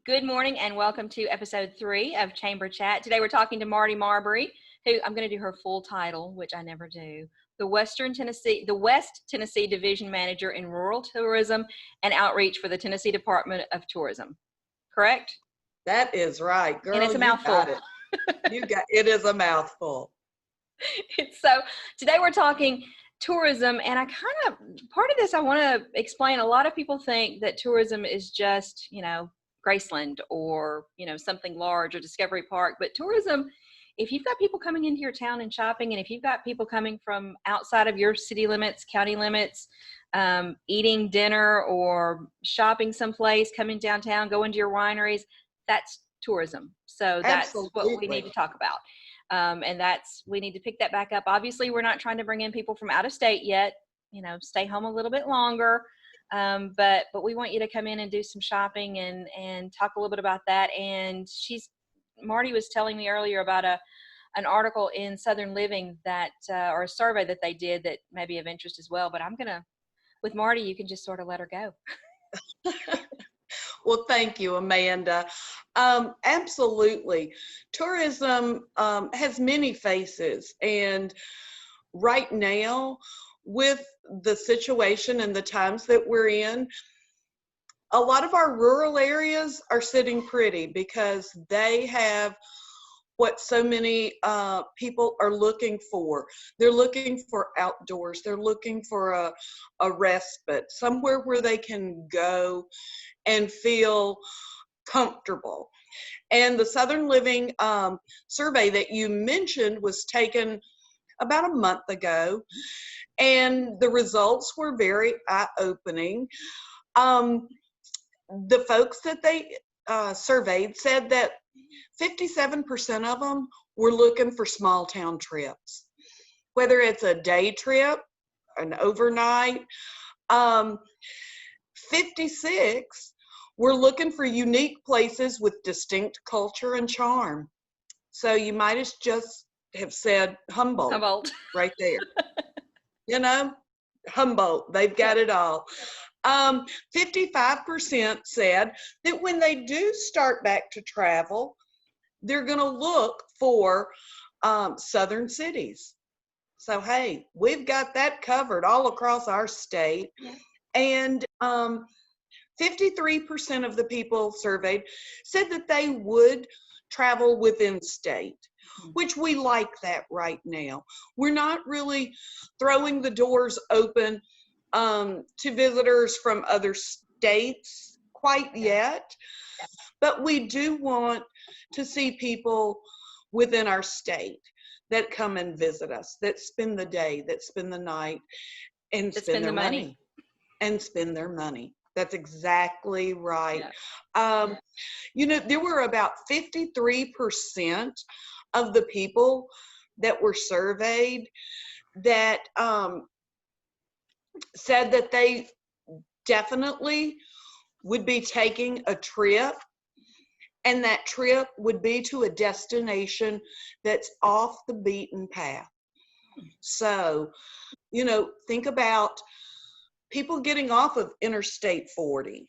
Good morning and welcome to episode 3 of Chamber Chat. Today we're talking to Marty Marbry, who I'm going to do her full title, which I never do. The West Tennessee Division Manager in Rural Tourism and Outreach for the Tennessee Department of Tourism. Correct? That is right, girl. And it's a You mouthful. got it. It is a mouthful. So today we're talking tourism, and part of this I want to explain. A lot of people think that tourism is just, Graceland or, something large or Discovery Park. But tourism, if you've got people coming into your town and shopping, and if you've got people coming from outside of your city limits, county limits, eating dinner or shopping someplace, coming downtown, going to your wineries, that's tourism. So that's Absolutely. what we need to talk about. And we need to pick that back up. Obviously, we're not trying to bring in people from out of state yet, stay home a little bit longer. But we want you to come in and do some shopping and talk a little bit about that. And Marty was telling me earlier about an article in Southern Living or a survey that they did that may be of interest as well. But with Marty, you can just sort of let her go. Well, thank you, Amanda. Absolutely. Tourism has many faces. And right now, with the situation and the times that we're in, a lot of our rural areas are sitting pretty because they have what so many people are looking for. They're looking for outdoors. They're looking for a respite, somewhere where they can go and feel comfortable. And the Southern Living survey that you mentioned was taken about a month ago, and the results were very eye-opening. The folks that they surveyed said that 57% of them were looking for small town trips, whether it's a day trip, an overnight. 56 were looking for unique places with distinct culture and charm. So you might as just have said Humboldt. Right there. Humboldt, they've got it all. 55% said that when they do start back to travel, they're going to look for southern cities. So, hey, we've got that covered all across our state. Yeah. And 53% of the people surveyed said that they would travel within state, which we like that right now. We're not really throwing the doors open to visitors from other states quite yet, but we do want to see people within our state that come and visit us, that spend the day, that spend the night, and spend their money. And spend their money. That's exactly right. Yeah. There were about 53% of the people that were surveyed that said that they definitely would be taking a trip, and that trip would be to a destination that's off the beaten path. So, think about people getting off of Interstate 40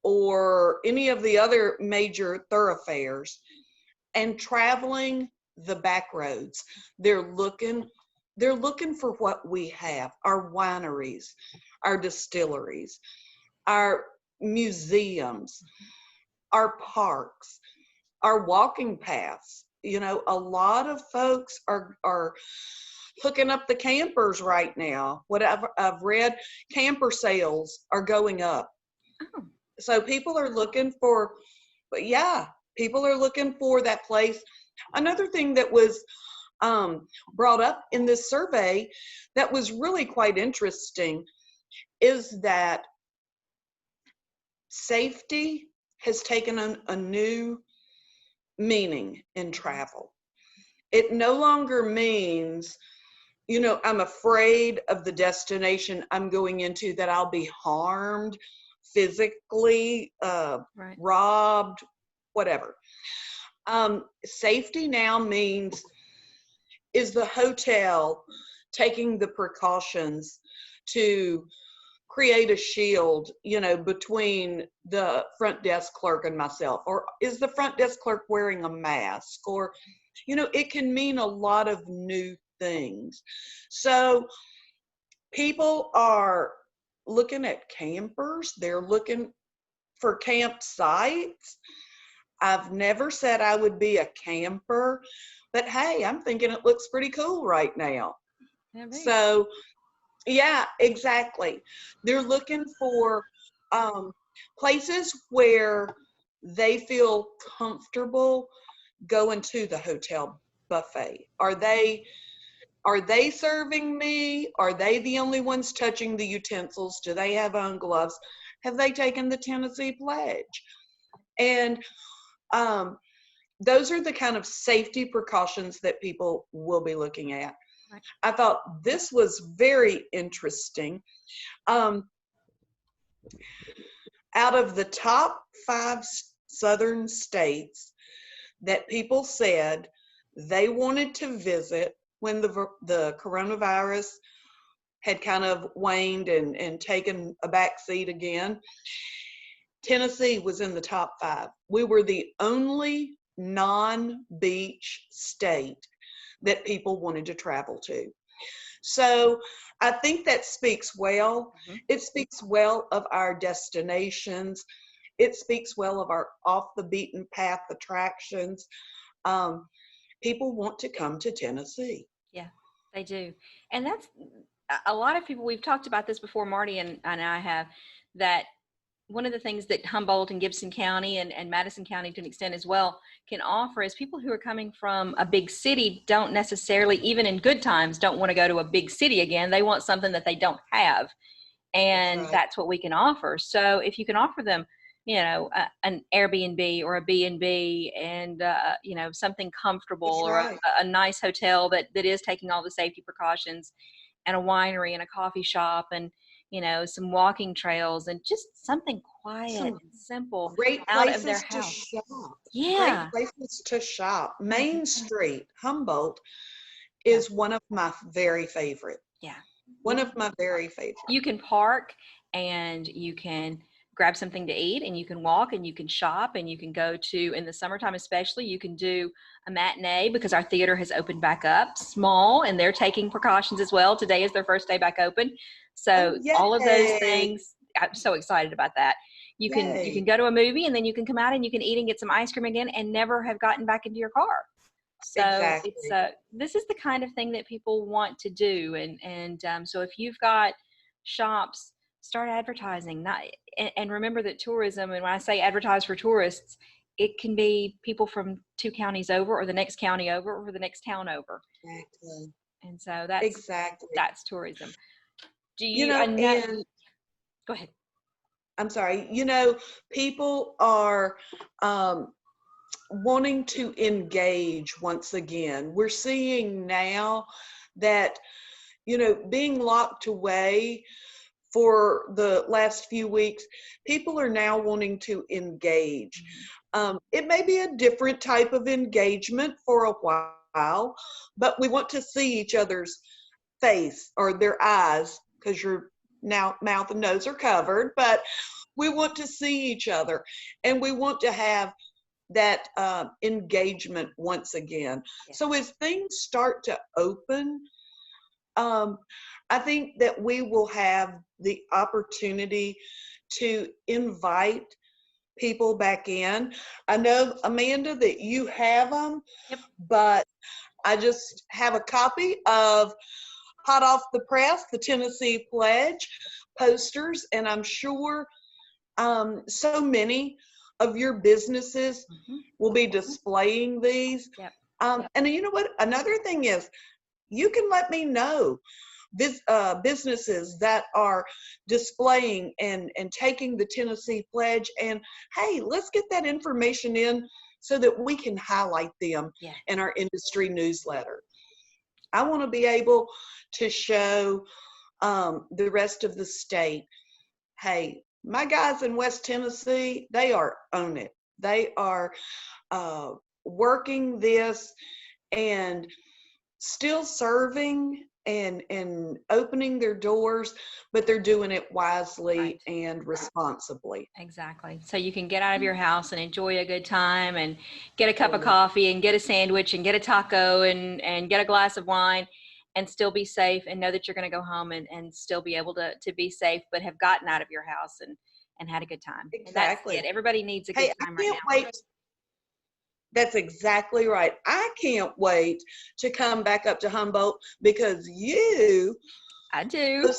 or any of the other major thoroughfares and traveling the back roads. They're looking for what we have: our wineries, our distilleries, our museums, our parks, our walking paths. A lot of folks are hooking up the campers right now. Whatever I've read, camper sales are going up. Oh. So people are looking for that place. Another thing that was brought up in this survey that was really quite interesting is that safety has taken a new meaning in travel. It no longer means, I'm afraid of the destination I'm going into, that I'll be harmed physically, robbed, whatever. Safety now means, is the hotel taking the precautions to create a shield, between the front desk clerk and myself? Or is the front desk clerk wearing a mask? Or, it can mean a lot of new things. So people are looking at campers. They're looking for campsites. I've never said I would be a camper, but hey, I'm thinking it looks pretty cool right now. So, yeah, exactly. They're looking for places where they feel comfortable going to the hotel buffet. Are they serving me? Are they the only ones touching the utensils? Do they have on gloves? Have they taken the Tennessee Pledge? And those are the kind of safety precautions that people will be looking at. Right. I thought this was very interesting. Out of the top 5 southern states that people said they wanted to visit when the coronavirus had kind of waned and taken a back seat again, Tennessee was in the top 5. We were the only non-beach state that people wanted to travel to. So I think that speaks well. Mm-hmm. It speaks well of our destinations. It speaks well of our off the beaten path attractions. People want to come to Tennessee. Yeah, they do. And that's a lot of people, we've talked about this before, Marty and I have, that one of the things that Humboldt and Gibson County and Madison County to an extent as well can offer is people who are coming from a big city don't necessarily, even in good times, don't want to go to a big city again. They want something that they don't have. And that's what we can offer. So if you can offer them, an Airbnb or a B&B and, something comfortable or a nice hotel that is taking all the safety precautions, and a winery and a coffee shop and, some walking trails and just something quiet and simple out of their house. Shop. Yeah. Great places to shop. Main Street, Humboldt, is one of my very favorite. Yeah. One of my very favorite. You can park and you can grab something to eat and you can walk and you can shop and you can go to, in the summertime especially, you can do a matinee because our theater has opened back up small and they're taking precautions as well. Today is their first day back open. So all of those things, I'm so excited about that. You can go to a movie and then you can come out and you can eat and get some ice cream again and never have gotten back into your car. So it's this is the kind of thing that people want to do. And so if you've got shops, start advertising. And remember that tourism, and when I say advertise for tourists, it can be people from 2 counties over or the next county over or the next town over. Exactly. And so that's tourism. Do you go ahead. I'm sorry. People are wanting to engage once again. We're seeing now that, being locked away for the last few weeks, people are now wanting to engage. It may be a different type of engagement for a while, but we want to see each other's face or their eyes because your mouth and nose are covered, but we want to see each other and we want to have that engagement once again. Yeah. So as things start to open, I think that we will have the opportunity to invite people back in. I know, Amanda, that you have them, but I just have a copy of hot off the press, the Tennessee Pledge posters, and I'm sure so many of your businesses will be displaying these. And you know what? Another thing is, you can let me know businesses that are displaying and taking the Tennessee Pledge, and hey, let's get that information in so that we can highlight them in our industry newsletter. I want to be able to show the rest of the state, hey, my guys in West Tennessee, they are on it. They are working this and still serving and opening their doors, but they're doing it wisely Right. and responsibly. Exactly. So you can get out of your house and enjoy a good time and get a cup of Absolutely. coffee and get a sandwich and get a taco and get a glass of wine and still be safe and know that you're going to go home and still be able to be safe, but have gotten out of your house and had a good time. And that's it. Exactly. Everybody needs a good Hey, I time right can't now. wait. That's exactly right. I can't wait to come back up to Humboldt because I do.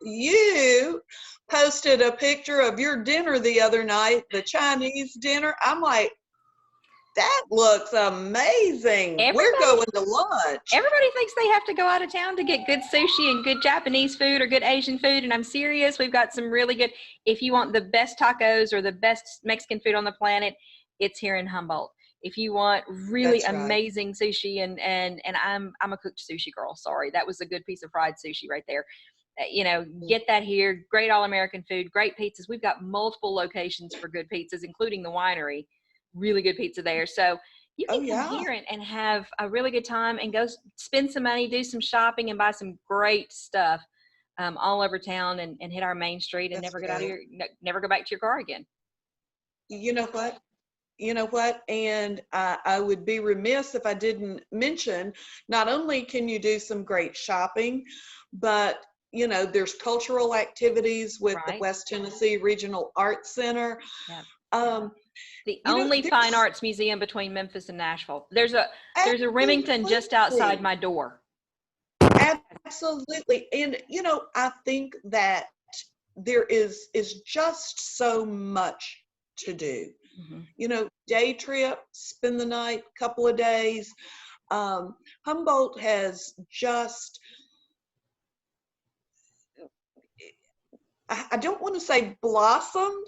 you posted a picture of your dinner the other night, the Chinese dinner. I'm like, that looks amazing. We're Everybody going to lunch. everybody thinks they have to go out of town to get good sushi and good Japanese food or good Asian food. And I'm serious. We've got some really good, if you want the best tacos or the best Mexican food on the planet, it's here in Humboldt. If you want really That's right. amazing sushi and I'm a cooked sushi girl. Sorry. That was a good piece of fried sushi right there. Get that here. Great all American food, great pizzas. We've got multiple locations for good pizzas, including the winery. Really good pizza there. So you Oh, can come yeah. here and have a really good time and go spend some money, do some shopping, and buy some great stuff all over town and hit our main street and That's never good. never go back to your car again. You know what? You know what? And I would be remiss if I didn't mention, not only can you do some great shopping, but there's cultural activities with the Right. West Tennessee Regional Arts Center. Yeah. Um, The only fine there's arts museum between Memphis and Nashville. There's a Remington just outside absolutely, my door. absolutely. And I think that there is just so much to do. Mm-hmm. Day trip, spend the night, couple of days. Humboldt has just, I don't want to say blossomed,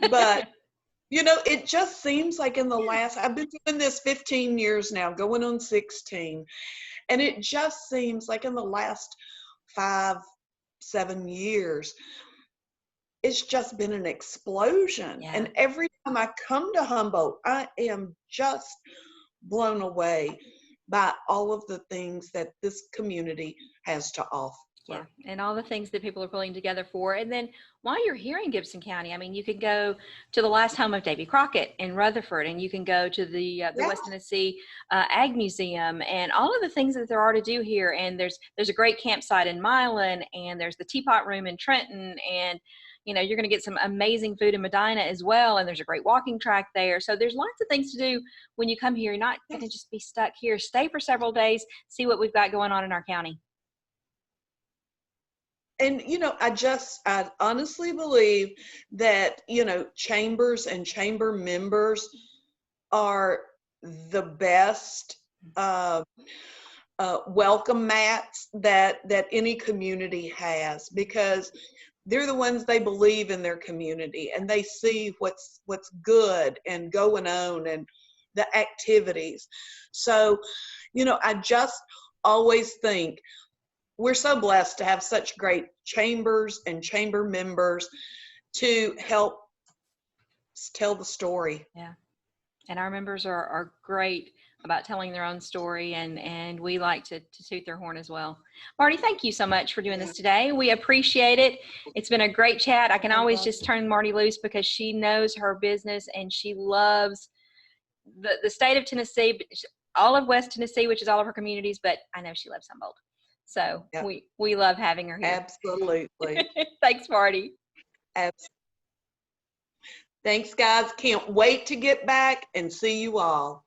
but it just seems like I've been doing this 15 years now, going on 16. And it just seems like in the last 5-7 years, it's just been an explosion. Yeah. And every time I come to Humboldt, I am just blown away by all of the things that this community has to offer. Yeah, and all the things that people are pulling together for. And then while you're here in Gibson County, I mean, you can go to the last home of Davy Crockett in Rutherford, and you can go to the Yeah. West Tennessee Ag Museum, and all of the things that there are to do here. And there's a great campsite in Milan, and there's the Teapot Room in Trenton, and you're going to get some amazing food in Medina as well. And there's a great walking track there. So there's lots of things to do when you come here. You're not going to just be stuck here. Stay for several days, see what we've got going on in our county. And I honestly believe that chambers and chamber members are the best welcome mats that any community has, because they're the ones, they believe in their community and they see what's good and going on and the activities. So I just always think we're so blessed to have such great chambers and chamber members to help tell the story. Yeah. And our members are great about telling their own story, and we like to toot their horn as well. Marty, thank you so much for doing this today. We appreciate it. It's been a great chat. I can always just turn Marty loose because she knows her business and she loves the state of Tennessee, all of West Tennessee, which is all of her communities, but I know she loves Humboldt. So Yep. we love having her here. Absolutely. Thanks, Marty. Thanks, guys. Can't wait to get back and see you all.